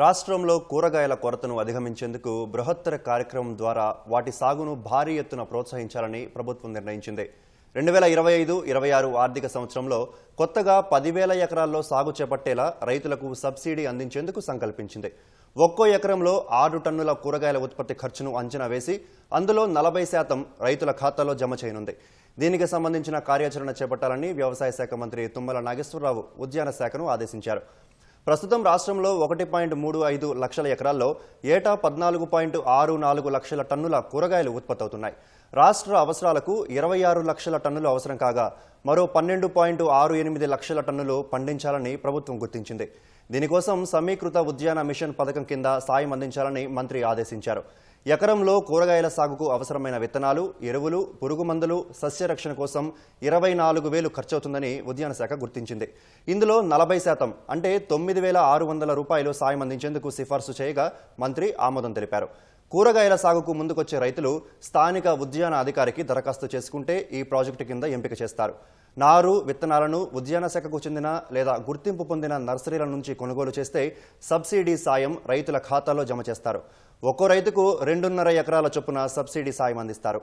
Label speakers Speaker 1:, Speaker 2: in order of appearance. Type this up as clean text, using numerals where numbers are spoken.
Speaker 1: రాష్ట్రంలో కూరగాయల కొరతను అధిగమించేందుకు బృహత్తర కార్యక్రమం ద్వారా వాటి సాగును భారీ ఎత్తున ప్రోత్సహించాలని ప్రభుత్వం నిర్ణయించింది. 2025-26 ఆర్థిక సంవత్సరంలో కొత్తగా 10,000 ఎకరాల్లో సాగు చేపట్టేలా రైతులకు సబ్సిడీ అందించేందుకు సంకల్పించింది. ఒక్కో ఎకరంలో 6 టన్నుల కూరగాయల ఉత్పత్తి ఖర్చును అంచనా వేసి అందులో 40% రైతుల ఖాతాలో జమ చేయనుంది. దీనికి సంబంధించిన కార్యాచరణ చేపట్టాలని వ్యవసాయ శాఖ మంత్రి తుమ్మల నాగేశ్వరరావు ఉద్యాన శాఖను ఆదేశించారు. ప్రస్తుతం రాష్ట్రంలో 1.35 లక్షల ఎకరాల్లో ఏటా 14.64 లక్షల టన్నుల కూరగాయలు ఉత్పత్తవుతున్నాయి. రాష్ట్ర అవసరాలకు 26 లక్షల టన్నులు అవసరం కాగా మరో 12.68 లక్షల టన్నులు పండించాలని ప్రభుత్వం గుర్తించింది. దీనికోసం సమీకృత ఉద్యాన మిషన్ పథకం కింద సాయం అందించాలని మంత్రి ఆదేశించారు. ఎకరంలో కూరగాయల సాగుకు అవసరమైన విత్తనాలు, ఎరువులు, పురుగు మందులు, సస్యరక్షణ కోసం 24,000 ఖర్చవుతుందని ఉద్యాన శాఖ గుర్తించింది. ఇందులో 40% అంటే 9,600 రూపాయలు సాయం అందించేందుకు సిఫార్సు చేయగా మంత్రి ఆమోదం తెలిపారు. కూరగాయల సాగుకు ముందుకొచ్చే రైతులు స్థానిక ఉద్యాన అధికారికి దరఖాస్తు చేసుకుంటే ఈ ప్రాజెక్టు కింద ఎంపిక చేస్తారు. నారు, విత్తనాలను ఉద్యాన శాఖకు చెందిన లేదా గుర్తింపు పొందిన నర్సరీల నుంచి కొనుగోలు చేస్తే సబ్సిడీ సాయం రైతుల ఖాతాలో జమ చేస్తారు. ఒక్కో రైతుకు 2.5 ఎకరాల చొప్పున సబ్సిడీ సాయం అందిస్తారు.